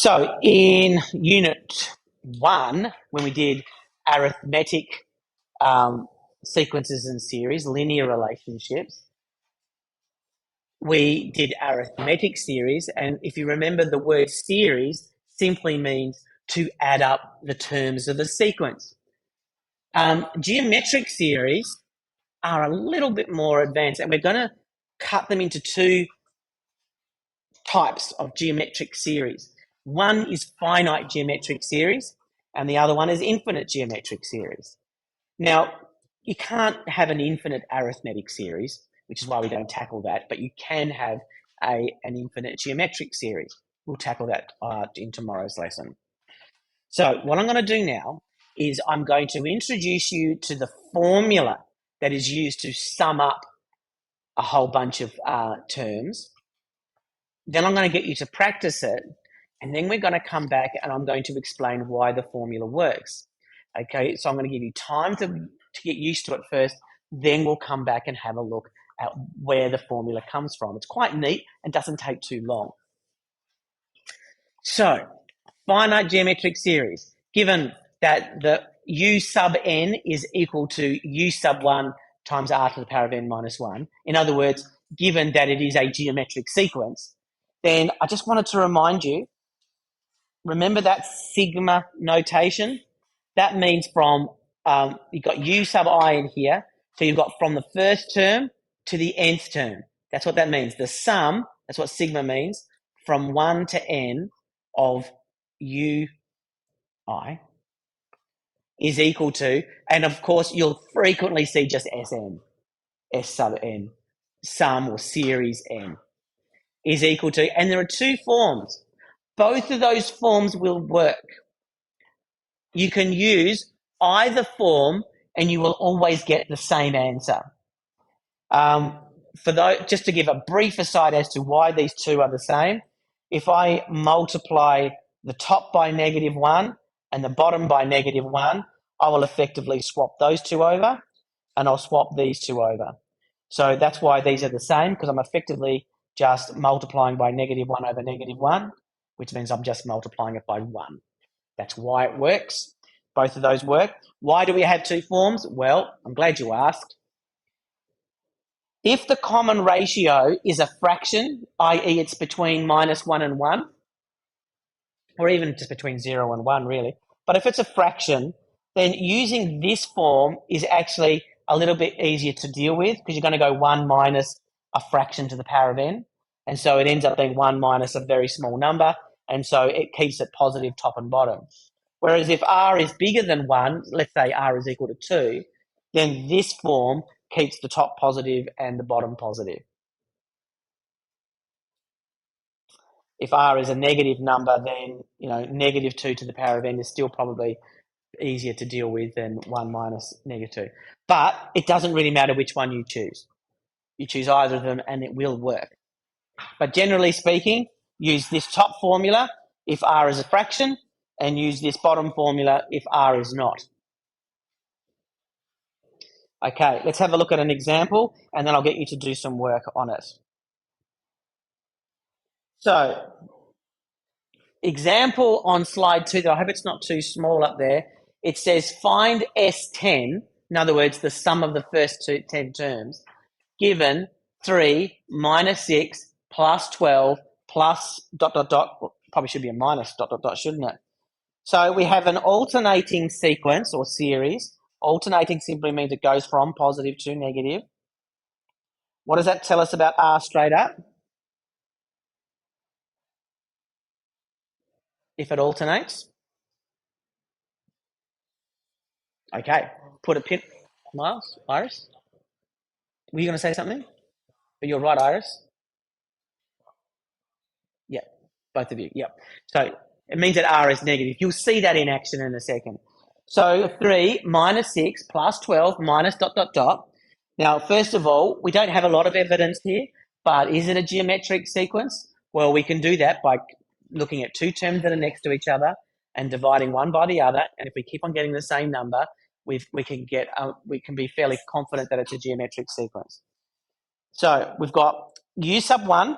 So in Unit 1, when we did arithmetic sequences and series, linear relationships, we did arithmetic series. And if you remember, the word series simply means to add up the terms of a sequence. Geometric series are a little bit more advanced, and we're going to cut them into two types of geometric series. One is finite geometric series, and the other one is infinite geometric series. Now, you can't have an infinite arithmetic series, which is why we don't tackle that, but you can have an infinite geometric series. We'll tackle that in tomorrow's lesson. So what I'm going to do now is I'm going to introduce you to the formula that is used to sum up a whole bunch of terms. Then I'm going to get you to practice it, and then we're going to come back and I'm going to explain why the formula works. Okay, so I'm going to give you time to get used to it first, then we'll come back and have a look at where the formula comes from. It's quite neat and doesn't take too long. So, finite geometric series, given that the u sub n is equal to u sub 1 times r to the power of n minus 1, in other words, given that it is a geometric sequence, then I just wanted to remind you, remember that sigma notation? That means from, you've got u sub I in here, so you've got from the first term to the nth term. That's what that means. The sum, that's what sigma means, from 1 to n of ui is equal to, and of course you'll frequently see just Sn, S sub n, sum or series n, is equal to, and there are two forms. Both of those forms will work. You can use either form and you will always get the same answer. Just to give a brief aside as to why these two are the same, if I multiply the top by -1 and the bottom by -1, I will effectively swap those two over and I'll swap these two over. So that's why these are the same, because I'm effectively just multiplying by -1 over -1, which means I'm just multiplying it by 1. That's why it works. Both of those work. Why do we have two forms? Well, I'm glad you asked. If the common ratio is a fraction, i.e. it's between -1 and 1, or even just between 0 and 1 really, but if it's a fraction, then using this form is actually a little bit easier to deal with, because you're going to go 1 minus a fraction to the power of n, and so it ends up being 1 minus a very small number, and so it keeps it positive top and bottom. Whereas if r is bigger than 1, let's say r is equal to 2, then this form keeps the top positive and the bottom positive. If r is a negative number, then -2 to the power of n is still probably easier to deal with than 1 minus -2. But it doesn't really matter which one you choose. You choose either of them and it will work. But generally speaking, use this top formula if r is a fraction, and use this bottom formula if r is not. Okay, let's have a look at an example, and then I'll get you to do some work on it. So, example on slide 2, I hope it's not too small up there. It says find S10, in other words, the sum of the first 10 terms, given 3 minus 6 plus 12 plus ... Well, probably should be a minus ... shouldn't it? So we have an alternating sequence or series. Alternating simply means it goes from positive to negative. What does that tell us about r straight up? If it alternates? Okay, put a pin. Miles? Iris? Were you going to say something? But you're right, Iris. Yeah, both of you. Yep. So it means that r is negative. You'll see that in action in a second. So 3 minus 6 plus 12 minus ... Now, first of all, we don't have a lot of evidence here, but is it a geometric sequence? Well, we can do that by looking at two terms that are next to each other and dividing one by the other. And if we keep on getting the same number, we can be fairly confident that it's a geometric sequence. So we've got u sub 1,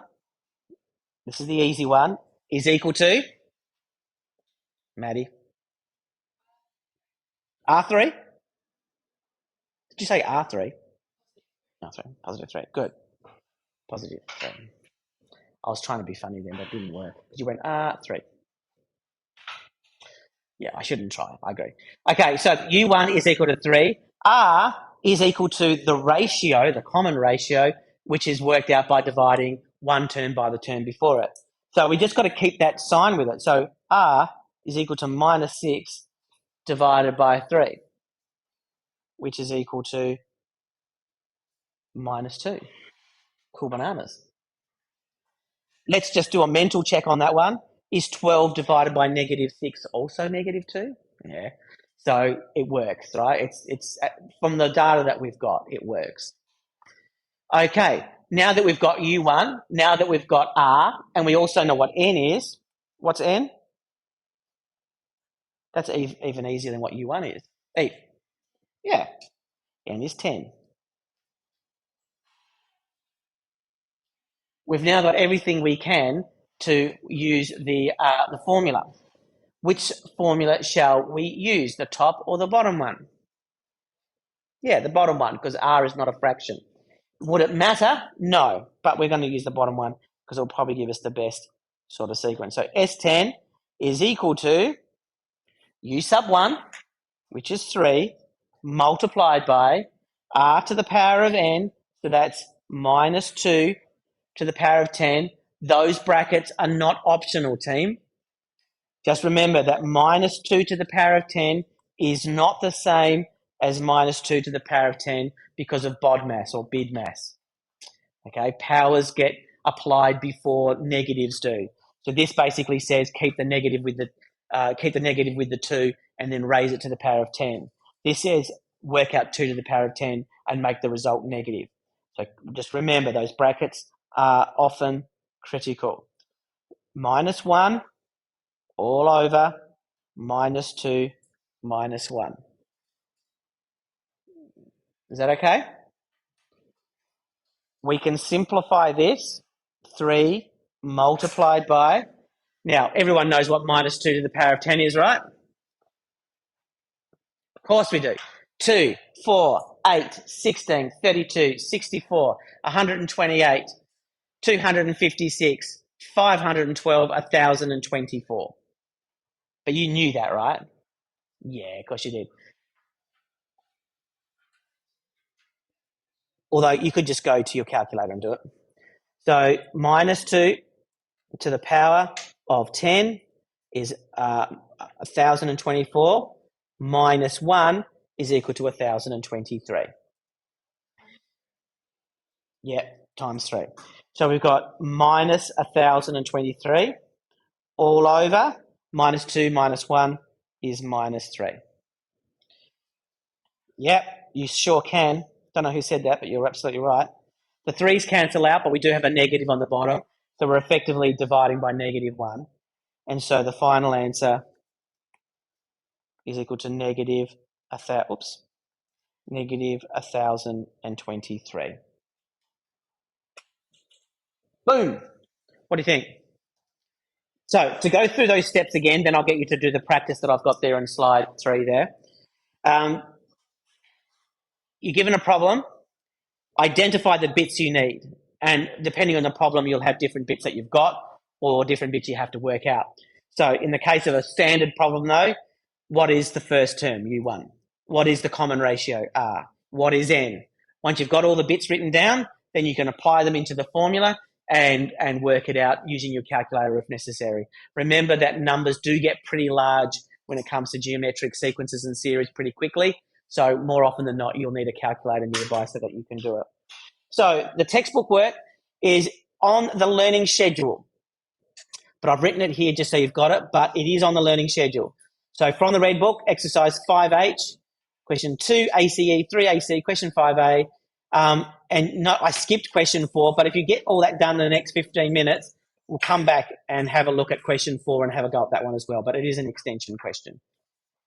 this is the easy one, is equal to Maddie? R3? Did you say R3? R3, positive 3. Good. Positive 3. I was trying to be funny then, but it didn't work. You went R3. Yeah, I shouldn't try. I agree. Okay, so U1 is equal to 3. R is equal to the ratio, the common ratio, which is worked out by dividing one term by the term before it. So we just got to keep that sign with it. So R is equal to minus 6 divided by 3, which is equal to minus 2. Cool bananas. Let's just do a mental check on that one. Is 12 divided by negative 6 also negative 2? Yeah. So it works, right? It's from the data that we've got, it works. Okay, now that we've got U1, now that we've got R, and we also know what N is, what's N? That's even easier than what U1 is. E. Yeah, N is 10. We've now got everything we can to use the formula. Which formula shall we use, the top or the bottom one? Yeah, the bottom one, because R is not a fraction. Would it matter? No, but we're going to use the bottom one because it'll probably give us the best sort of sequence. So S10 is equal to U sub 1, which is 3, multiplied by R to the power of N, so that's minus 2 to the power of 10. Those brackets are not optional, team. Just remember that minus 2 to the power of 10 is not the same as minus 2 to the power of 10 because of BODMAS or BIDMAS. Okay, powers get applied before negatives do. So this basically says keep the negative with the 2 and then raise it to the power of 10. This says work out 2 to the power of 10 and make the result negative. So just remember those brackets are often critical. Minus 1 all over minus 2 minus 1. Is that okay? We can simplify this. 3 multiplied by, now everyone knows what minus 2 to the power of 10 is, right? Of course we do. 2, 4, 8, 16, 32, 64, 128, 256, 512, 1024. But you knew that, right? Yeah, of course you did. Although you could just go to your calculator and do it. So minus 2 to the power of 10 is 1024, minus 1 is equal to 1023. Yeah, times 3. So we've got minus 1023 all over minus 2 minus 1 is minus 3. Yep, you sure can. Don't know who said that, but you're absolutely right. The 3's cancel out, but we do have a negative on the bottom. So we're effectively dividing by negative 1. And so the final answer is equal to negative 1023. Boom. What do you think? So to go through those steps again, then I'll get you to do the practice that I've got there on slide 3 there. You're given a problem, identify the bits you need. And depending on the problem, you'll have different bits that you've got or different bits you have to work out. So in the case of a standard problem though, what is the first term, U1? What is the common ratio, R? What is N? Once you've got all the bits written down, then you can apply them into the formula and work it out using your calculator if necessary. Remember that numbers do get pretty large when it comes to geometric sequences and series pretty quickly. So more often than not, you'll need a calculator nearby so that you can do it. So the textbook work is on the learning schedule. But I've written it here just so you've got it, but it is on the learning schedule. So from the red book, exercise 5H, question 2, ACE, 3 AC, question 5A. I skipped question 4, but if you get all that done in the next 15 minutes, we'll come back and have a look at question 4 and have a go at that one as well. But it is an extension question.